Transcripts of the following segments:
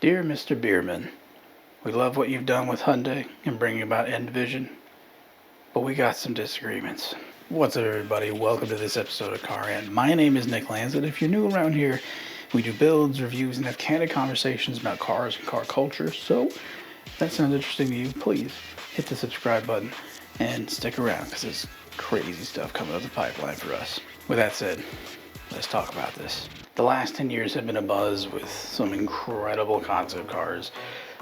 Dear Mr. Bierman, we love what you've done with Hyundai and bringing about N Division, but we got some disagreements. What's up, everybody? Welcome to this episode of Car Rant. My name is Nick Lanz, and if you're new around here, we do builds, reviews, and have candid conversations about cars and car culture. So, if that sounds interesting to you, please hit the subscribe button and stick around because there's crazy stuff coming up the pipeline for us. With that said, let's talk about this. The last 10 years have been abuzz with some incredible concept cars.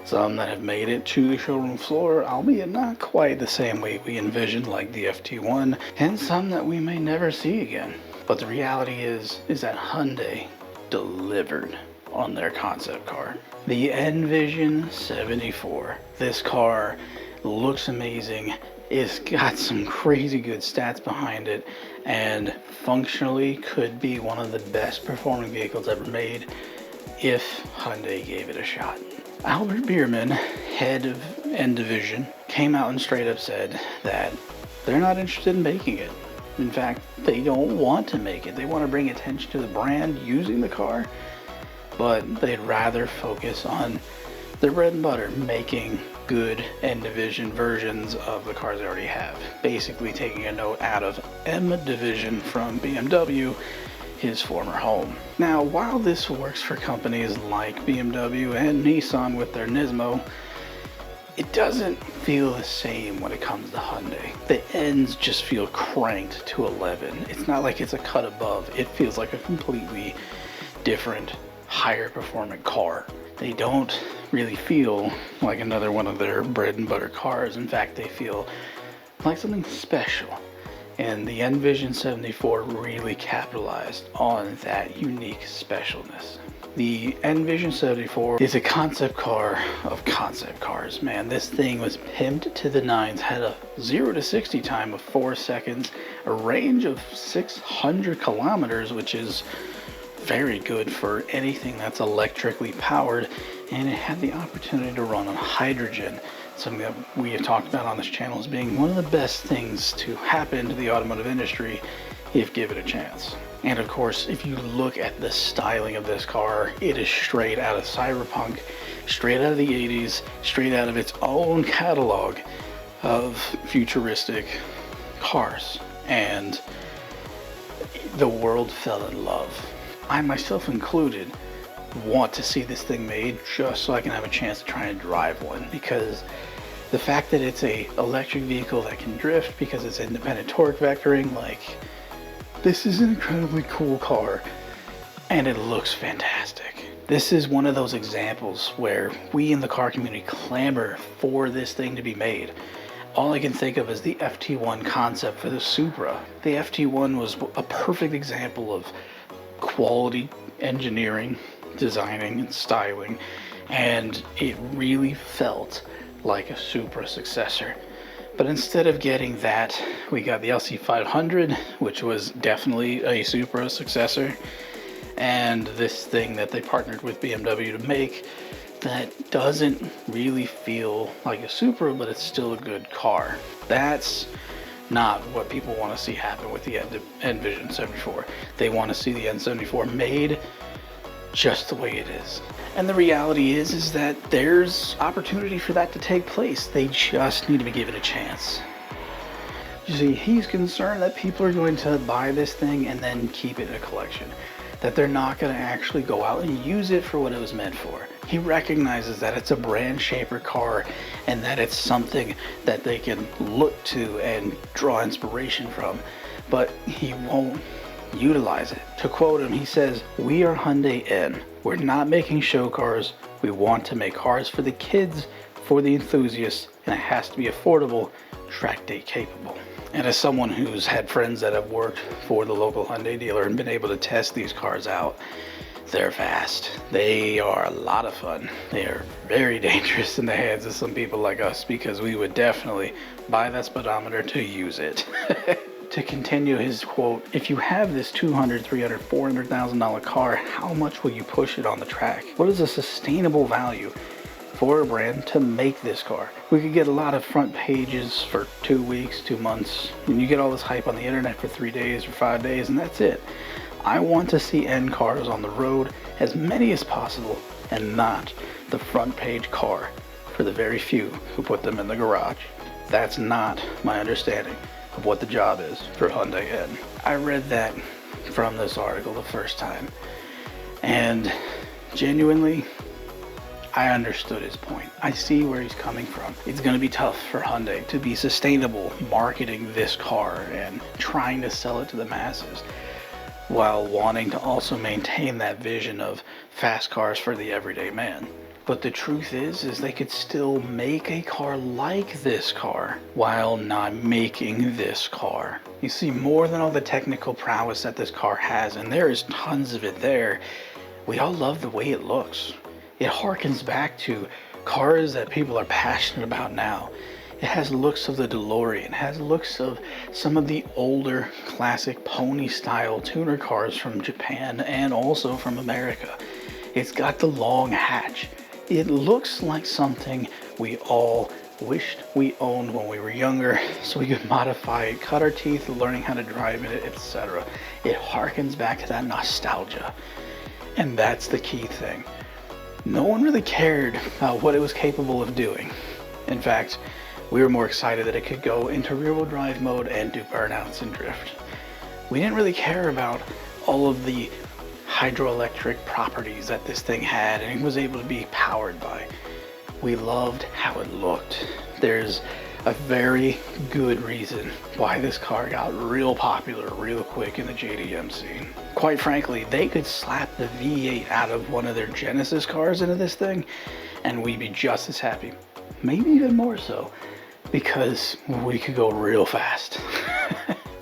Some that have made it to the showroom floor, albeit not quite the same way we envisioned, like the FT1, and some that we may never see again. But the reality is that Hyundai delivered on their concept car. The Envision 74. This car looks amazing. It's got some crazy good stats behind it, and functionally could be one of the best performing vehicles ever made if Hyundai gave it a shot. Albert Bierman, head of N Division, came out and straight up said that they're not interested in making it. In fact, they don't want to make it. They want to bring attention to the brand using the car, but they'd rather focus on their bread and butter, making good N Division versions of the cars they already have. Basically taking a note out of M Division from BMW, his former home. Now, while this works for companies like BMW and Nissan with their Nismo, it doesn't feel the same when it comes to Hyundai. The ends just feel cranked to 11. It's not like it's a cut above. It feels like a completely different, higher performing car. They don't really feel like another one of their bread and butter cars. In fact, they feel like something special. And the Envision 74 really capitalized on that unique specialness. The Envision 74 is a concept car of concept cars. Man, this thing was pimped to the nines, had a 0 to 60 time of 4 seconds, a range of 600 kilometers, which is very good for anything that's electrically powered, and it had the opportunity to run on hydrogen, something that we have talked about on this channel as being one of the best things to happen to the automotive industry if given a chance. And of course, if you look at the styling of this car, it is straight out of cyberpunk, straight out of the 80s, straight out of its own catalog of futuristic cars, and the world fell in love. I myself included want to see this thing made just so I can have a chance to try and drive one, because the fact that it's a electric vehicle that can drift because it's independent torque vectoring, like, this is an incredibly cool car and it looks fantastic. This is one of those examples where we in the car community clamor for this thing to be made. All I can think of is the FT1 concept for the Supra. The FT1 was a perfect example of quality engineering, designing, and styling, and it really felt like a Supra successor. But instead of getting that, we got the LC500, which was definitely a Supra successor, and this thing that they partnered with BMW to make that doesn't really feel like a Supra, but it's still a good car. That's not what people want to see happen with the Envision 74. They want to see the N74 made just the way it is. And the reality is that there's opportunity for that to take place. They just need to be given a chance. You see, he's concerned that people are going to buy this thing and then keep it in a collection, that they're not going to actually go out and use it for what it was meant for. He recognizes that it's a brand shaper car and that it's something that they can look to and draw inspiration from, but he won't utilize it. To quote him, he says, "We are Hyundai N. We're not making show cars. We want to make cars for the kids, for the enthusiasts, and it has to be affordable, track day capable." And as someone who's had friends that have worked for the local Hyundai dealer and been able to test these cars out, they're fast. They are a lot of fun. They are very dangerous in the hands of some people like us, because we would definitely buy that speedometer to use it. To continue his quote, "If you have this $200,000, $300,000, $400,000 car, how much will you push it on the track? What is a sustainable value for a brand to make this car? We could get a lot of front pages for 2 weeks, 2 months, and you get all this hype on the internet for 3 days or 5 days, and that's it. I want to see N cars on the road as many as possible and not the front page car for the very few who put them in the garage. That's not my understanding of what the job is for Hyundai N. I read that from this article the first time, and genuinely, I understood his point. I see where he's coming from. It's going to be tough for Hyundai to be sustainable marketing this car and trying to sell it to the masses while wanting to also maintain that vision of fast cars for the everyday man. But the truth is they could still make a car like this car while not making this car. You see, more than all the technical prowess that this car has, and there is tons of it there, we all love the way it looks. It harkens back to cars that people are passionate about now. It has looks of the DeLorean, it has looks of some of the older classic pony style tuner cars from Japan and also from America. It's got the long hatch. It looks like something we all wished we owned when we were younger, so we could modify it, cut our teeth learning how to drive it, etc. It harkens back to that nostalgia, and that's the key thing. No one really cared about what it was capable of doing. In fact, we were more excited that it could go into rear-wheel drive mode and do burnouts and drift. We didn't really care about all of the hydroelectric properties that this thing had and it was able to be powered by. We loved how it looked. There's a very good reason why this car got real popular real quick in the JDM scene. Quite frankly, they could slap the V8 out of one of their Genesis cars into this thing and we'd be just as happy. Maybe even more so, because we could go real fast.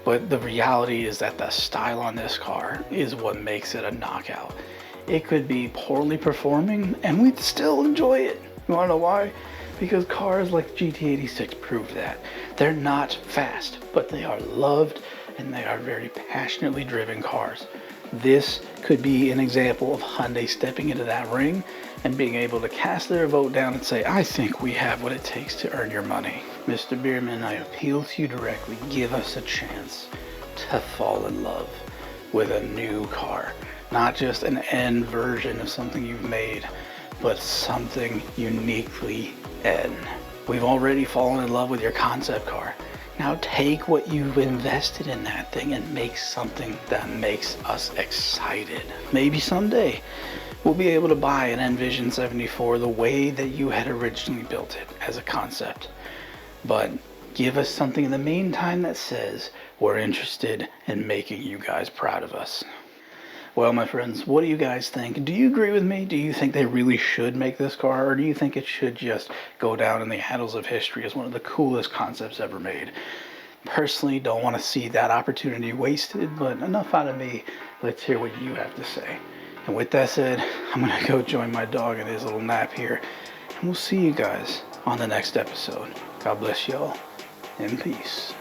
But the reality is that the style on this car is what makes it a knockout. It could be poorly performing and we'd still enjoy it. You wanna know why? Because cars like the GT86 prove that. They're not fast, but they are loved and they are very passionately driven cars. This could be an example of Hyundai stepping into that ring and being able to cast their vote down and say, I think we have what it takes to earn your money. Mr. Bierman, I appeal to you directly. Give us a chance to fall in love with a new car. Not just an N version of something you've made, but something uniquely N. We've already fallen in love with your concept car. Now take what you've invested in that thing and make something that makes us excited. Maybe someday we'll be able to buy an Envision 74 the way that you had originally built it as a concept. But give us something in the meantime that says we're interested in making you guys proud of us. Well, my friends, what do you guys think? Do you agree with me? Do you think they really should make this car, or do you think it should just go down in the annals of history as one of the coolest concepts ever made? Personally, don't want to see that opportunity wasted, but enough out of me. Let's hear what you have to say. And with that said, I'm going to go join my dog in his little nap here, and we'll see you guys on the next episode. God bless y'all, and peace.